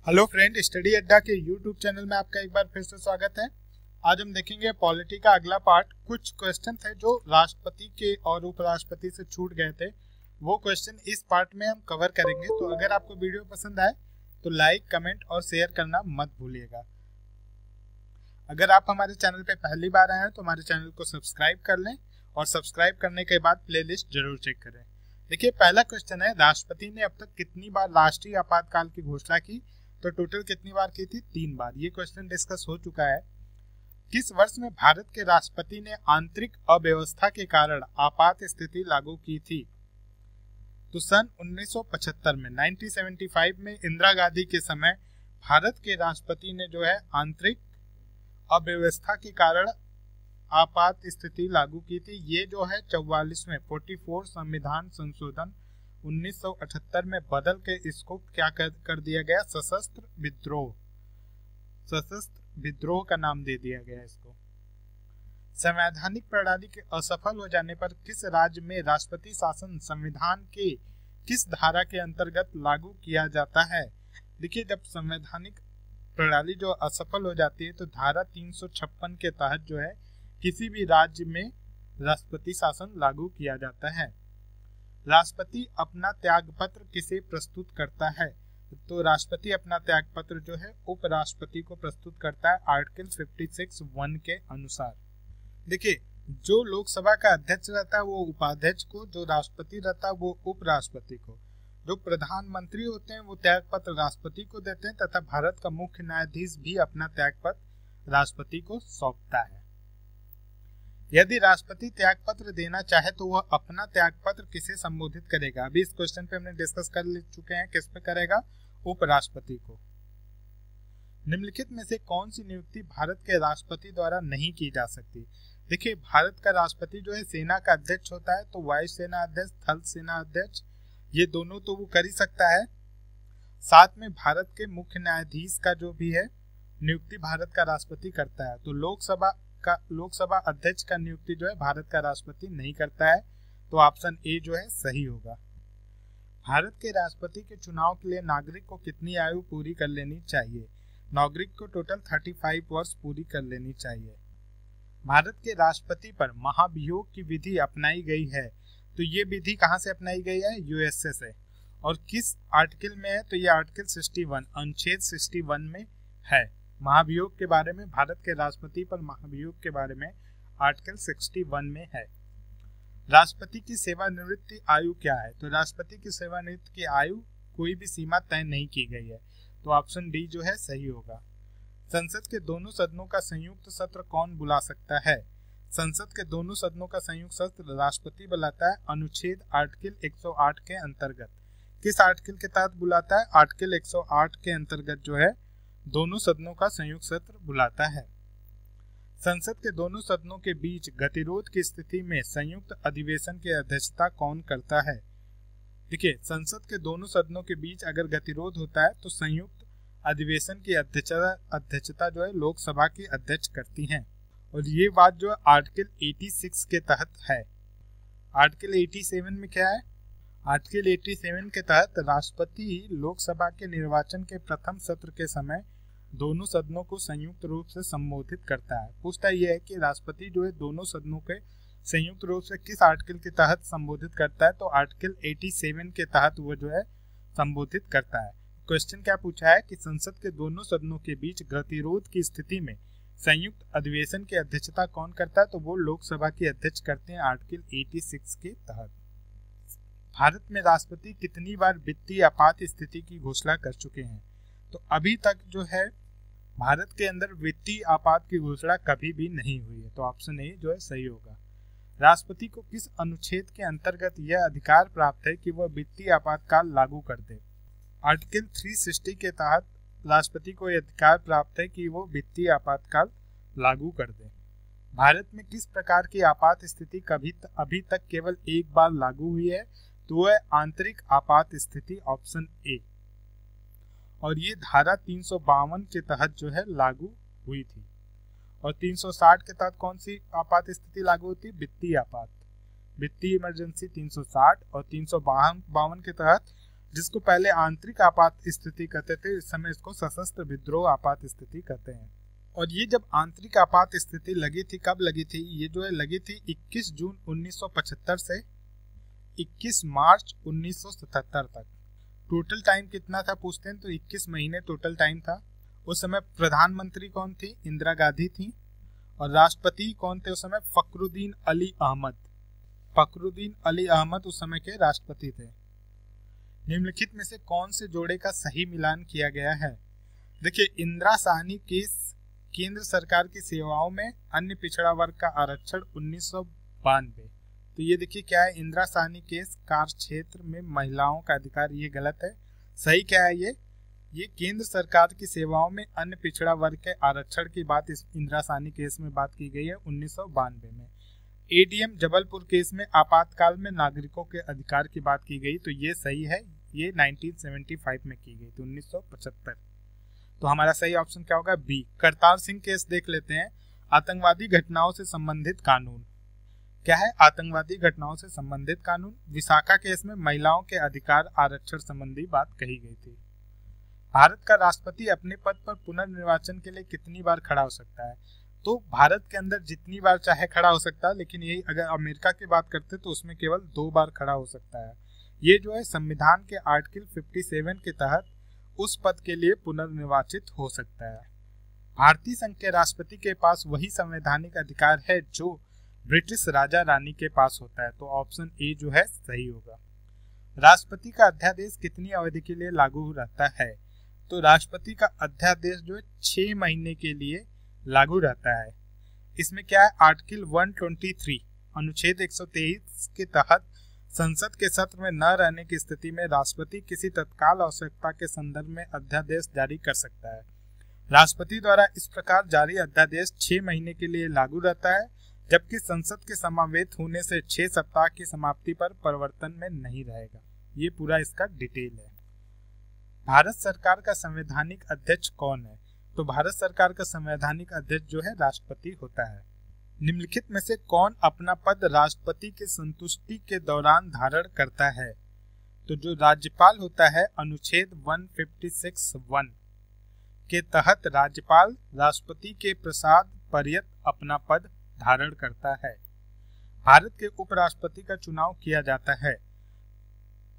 Hello friend, study अड्डा के YouTube channel में आपका एक बार फिर से स्वागत है। आज हम देखेंगे पॉलिटी का अगला पार्ट। कुछ क्वेश्चन थे जो राष्ट्रपति के और उपराष्ट्रपति से छूट गए थे, वो क्वेश्चन इस पार्ट में हम कवर करेंगे। तो अगर आपको वीडियो पसंद आए तो लाइक, कमेंट और शेयर करना मत भूलिएगा। अगर आप हमारे चैनल पे पहली बार आए हैं तो हमारे चैनल को सब्सक्राइब कर लें और सब्सक्राइब करने के बाद प्लेलिस्ट जरूर चेक करें। देखिए, पहला क्वेश्चन है, राष्ट्रपति ने अब तक कितनी बार राष्ट्रीय आपातकाल की घोषणा की? तो टोटल कितनी बार की थी? 3 बार। ये क्वेश्चन डिस्कस हो चुका है। किस वर्ष में भारत के राष्ट्रपति ने आंतरिक अव्यवस्था के कारण आपात स्थिति लागू की थी? तो सन 1975 में, 1975 में इंदिरा गांधी के समय भारत के राष्ट्रपति ने जो है आंतरिक अव्यवस्था के कारण आपात स्थिति लागू की थी। ये जो है 44वें 44 संविधान संशोधन 1978 में बदल के इसको क्या कर दिया गया? सशस्त्र विद्रोह। सशस्त्र विद्रोह का नाम दे दिया गया इसको। संवैधानिक प्रणाली के असफल हो जाने पर किस राज्य में राष्ट्रपति शासन संविधान के किस धारा के अंतर्गत लागू किया जाता है? देखिए, जब संवैधानिक प्रणाली जो असफल हो जाती है तो धारा 356 के तहत जो है किसी भी राज्य में राष्ट्रपति शासन लागू किया जाता है। राष्ट्रपति अपना त्याग पत्र किसे प्रस्तुत करता है? तो राष्ट्रपति अपना त्याग पत्र जो है उपराष्ट्रपति को प्रस्तुत करता है आर्टिकल 56(1) के अनुसार। देखिए, जो लोकसभा का अध्यक्ष रहता है वो उपाध्यक्ष को, जो राष्ट्रपति रहता है वो उपराष्ट्रपति को, जो प्रधानमंत्री होते हैं वो त्याग पत्र राष्ट्रपति को देते हैं तथा भारत का मुख्य न्यायाधीश भी अपना त्याग पत्र राष्ट्रपति को सौंपता है। यदि राष्ट्रपति त्याग पत्र देना चाहे तो वह अपना त्याग पत्र किसे संबोधित करेगा? अभी इस क्वेश्चन पे हमने डिस्कस कर चुके हैं। किस पे करेगा? उपराष्ट्रपति को। निम्नलिखित में से कौन सी नियुक्ति भारत के राष्ट्रपति द्वारा नहीं की जा सकती? देखिए, भारत का राष्ट्रपति जो है सेना का अध्यक्ष होता है, तो वायु सेना अध्यक्ष, थल सेना अध्यक्ष, ये दोनों तो वो कर ही सकता है। साथ में भारत के मुख्य न्यायाधीश का जो भी है नियुक्ति भारत का राष्ट्रपति करता है। तो लोकसभा अध्यक्ष का नियुक्ति जो है भारत का राष्ट्रपति नहीं करता है। तो ऑप्शन ए जो है सही होगा। भारत के राष्ट्रपति के चुनाव के लिए नागरिक को कितनी आयु पूरी कर लेनी चाहिए? नागरिक को टोटल 35 वर्ष पूरी कर लेनी चाहिए। भारत के राष्ट्रपति पर महाभियोग की विधि अपनाई गई है, तो ये विधि कहां से अपनाई गई है? यूएसए से। और किस आर्टिकल में है? तो ये आर्टिकल 61 अनुच्छेद 61 में है। महाभियोग के बारे में, भारत के राष्ट्रपति पर महाभियोग के बारे में आर्टिकल 61 में है। राष्ट्रपति की सेवानिवृत्ति आयु क्या है? तो राष्ट्रपति की सेवानिवृत्ति की आयु कोई भी सीमा तय नहीं की गई है। तो ऑप्शन डी जो है सही होगा। संसद के दोनों सदनों का संयुक्त सत्र कौन बुला सकता है? संसद के दोनों सदनों का संयुक्त सत्र राष्ट्रपति बुलाता है अनुच्छेद आर्टिकल 108 के अंतर्गत। किस आर्टिकल के तहत बुलाता है? आर्टिकल 108 के अंतर्गत जो है दोनों सदनों का संयुक्त सत्र बुलाता है। संसद के दोनों सदनों के बीच गतिरोध की स्थिति में संयुक्त अधिवेशन की अध्यक्षता कौन करता है? देखिए, संसद के दोनों सदनों के बीच अगर गतिरोध होता है तो संयुक्त अधिवेशन की अध्यक्षता जो है लोकसभा की अध्यक्ष करती हैं। और ये बात जो है आर्टिकल 86 के तहत है। आर्टिकल 87 में क्या है? आर्टिकल 87 के तहत राष्ट्रपति लोकसभा के निर्वाचन के प्रथम सत्र के समय दोनों सदनों को संयुक्त रूप से संबोधित करता है। पूछता यह है कि राष्ट्रपति जो है दोनों सदनों के संयुक्त रूप से किस आर्टिकल के तहत संबोधित करता है? तो आर्टिकल 87 के तहत वो जो है संबोधित करता है। क्वेश्चन क्या पूछा है कि संसद के दोनों सदनों के बीच गतिरोध की स्थिति में संयुक्त अधिवेशन की अध्यक्षता कौन करता है? तो वो लोकसभा की अध्यक्ष करते हैं आर्टिकल 86 के तहत। भारत में राष्ट्रपति कितनी बार वित्तीय आपात स्थिति की घोषणा कर चुके हैं? तो अभी तक जो है भारत के अंदर वित्तीय आपात की घोषणा कभी भी नहीं हुई है। तो ऑप्शन ए जो है सही होगा। राष्ट्रपति को किस अनुच्छेद के अंतर्गत यह अधिकार प्राप्त है कि वह वित्तीय आपातकाल लागू कर दे? आर्टिकल 360 के तहत राष्ट्रपति को यह अधिकार प्राप्त है कि वो वित्तीय आपातकाल लागू कर दे। भारत में किस प्रकार की आपात स्थिति अभी तक केवल एक बार लागू हुई है? तो वह आंतरिक आपात स्थिति, ऑप्शन ए। और ये धारा 352 के तहत जो है लागू हुई थी। और 360 के तहत कौन सी आपात स्थिति लागू होती? वित्तीय आपात, वित्तीय इमरजेंसी 360। और 352 के तहत जिसको पहले आंतरिक आपात स्थिति कहते थे, इस समय इसको सशस्त्र विद्रोह आपात स्थिति कहते हैं। और ये जब आंतरिक आपात स्थिति लगी थी, कब लगी थी? ये जो है लगी थी 21 जून 1975 से 21 मार्च 1977 तक। टोटल टाइम कितना था पूछते हैं तो 21 महीने टोटल टाइम था। उस समय प्रधानमंत्री कौन थी? इंदिरा गांधी थी। और राष्ट्रपति कौन थे उस समय? फखरुद्दीन अली अहमद। फखरुद्दीन अली अहमद उस समय के राष्ट्रपति थे। निम्नलिखित में से कौन से जोड़े का सही मिलान किया गया है? देखिए, इंदिरा साहनी केस केंद्र सरकार की सेवाओं में अन्य पिछड़ा वर्ग का आरक्षण 1992। तो ये देखिए क्या है, इंदिरा साहनी केस कार्य क्षेत्र में महिलाओं का अधिकार, ये गलत है। सही क्या है? ये केंद्र सरकार की सेवाओं में अन्य पिछड़ा वर्ग के आरक्षण की बात इस इंदिरा साहनी केस में बात की गई है 1992 में। एडीएम जबलपुर केस में आपातकाल में नागरिकों के अधिकार की बात की गई, तो ये सही है, ये 1975 में की गई थी, 1975। तो हमारा सही ऑप्शन क्या होगा? बी। करतार सिंह केस देख लेते हैं। आतंकवादी घटनाओं से संबंधित कानून क्या है? आतंकवादी घटनाओं से संबंधित कानून। विशाखा केस में महिलाओं के अधिकार आरक्षण संबंधी बात कही गई थी। भारत का राष्ट्रपति अपने पद पर पुनर्निर्वाचन के लिए कितनी बार खड़ा हो सकता है? तो भारत के अंदर जितनी बार चाहे खड़ा हो सकता है, लेकिन यही अगर अमेरिका की बात करते तो उसमें केवल 2 बार खड़ा हो सकता है। ये जो है संविधान के आर्टिकल 57 के तहत उस पद के लिए पुनर्निर्वाचित हो सकता है। भारतीय संघ के राष्ट्रपति के पास वही संवैधानिक अधिकार है जो ब्रिटिश राजा रानी के पास होता है, तो ऑप्शन ए जो है सही होगा। राष्ट्रपति का अध्यादेश कितनी अवधि के लिए लागू रहता है? तो राष्ट्रपति का अध्यादेश जो है 6 महीने के लिए लागू रहता है। इसमें क्या है? आर्टिकल 123 अनुच्छेद 123 के तहत संसद के सत्र में न रहने की स्थिति में राष्ट्रपति किसी तत्काल आवश्यकता के संदर्भ में अध्यादेश जारी कर सकता है। राष्ट्रपति द्वारा इस प्रकार जारी अध्यादेश 6 महीने के लिए लागू रहता है, जबकि संसद के समावेत होने से 6 सप्ताह की समाप्ति पर परिवर्तन में नहीं रहेगा। ये पूरा इसका डिटेल है। भारत सरकार का संवैधानिक अध्यक्ष कौन है? तो भारत सरकार का संवैधानिक अध्यक्ष जो है राष्ट्रपति होता है। निम्नलिखित में से कौन अपना पद राष्ट्रपति की संतुष्टि के दौरान धारण करता है? तो जो राज्यपाल होता है, अनुच्छेद 156(1) के तहत राज्यपाल राष्ट्रपति के प्रसाद पर्यंत अपना पद धारण करता है। भारत के उपराष्ट्रपति का चुनाव किया जाता है।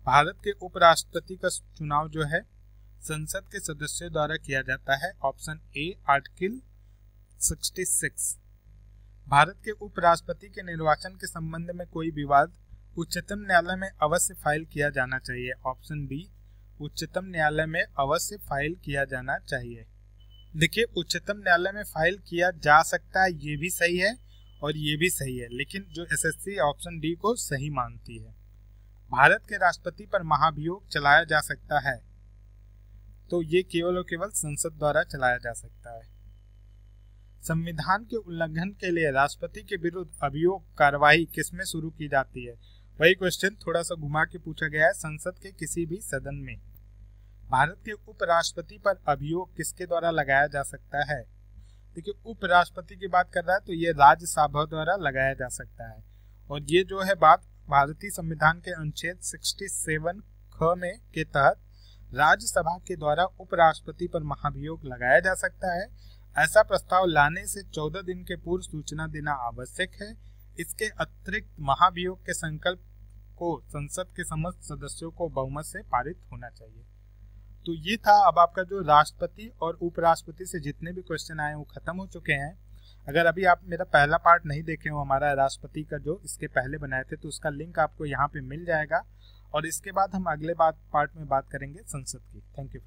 भारत के उपराष्ट्रपति का चुनाव जो है संसद के सदस्यों द्वारा किया जाता है। Option A article 66। भारत के उपराष्ट्रपति के निर्वाचन के संबंध में कोई विवाद उच्चतम न्यायालय में अवश्य फाइल किया जाना चाहिए। ऑप्शन बी उच्चतम न्यायालय में अवश्य फाइल किया जाना चाहिए। देखिए, उच्चतम न्यायालय में फाइल किया जा सकता है, ये भी सही है और ये भी सही है, लेकिन जो एसएससी ऑप्शन डी को सही मानती है। भारत के राष्ट्रपति पर महाभियोग चलाया जा सकता है, तो ये केवल और केवल संसद द्वारा चलाया जा सकता है। संविधान के उल्लंघन के लिए राष्ट्रपति के विरुद्ध अभियोग कार्रवाई किसमें शुरू की जाती है? वही क्वेश्चन थोड़ा सा घुमा के पूछा गया है। संसद के किसी भी सदन में। भारत के उपराष्ट्रपति पर अभियोग किसके द्वारा लगाया जा सकता है? देखिए, उपराष्ट्रपति की बात कर रहा है तो ये राज्यसभा द्वारा लगाया जा सकता है, और ये जो है बात भारतीय संविधान के अनुच्छेद 67 ख में के तहत राज्यसभा के द्वारा उपराष्ट्रपति पर महाभियोग लगाया जा सकता है। ऐसा प्रस्ताव लाने से 14 दिन के पूर्व सूचना देना आवश्यक है। इसके अतिरिक्त महाभियोग के संकल्प को संसद के समस्त सदस्यों को बहुमत से पारित होना चाहिए। तो ये था अब आपका जो राष्ट्रपति और उपराष्ट्रपति से जितने भी क्वेश्चन आए वो खत्म हो चुके हैं। अगर अभी आप मेरा पहला पार्ट नहीं देखे हो, हमारा राष्ट्रपति का जो इसके पहले बनाए थे, तो उसका लिंक आपको यहाँ पे मिल जाएगा, और इसके बाद हम अगले पार्ट में बात करेंगे संसद की। Thank you.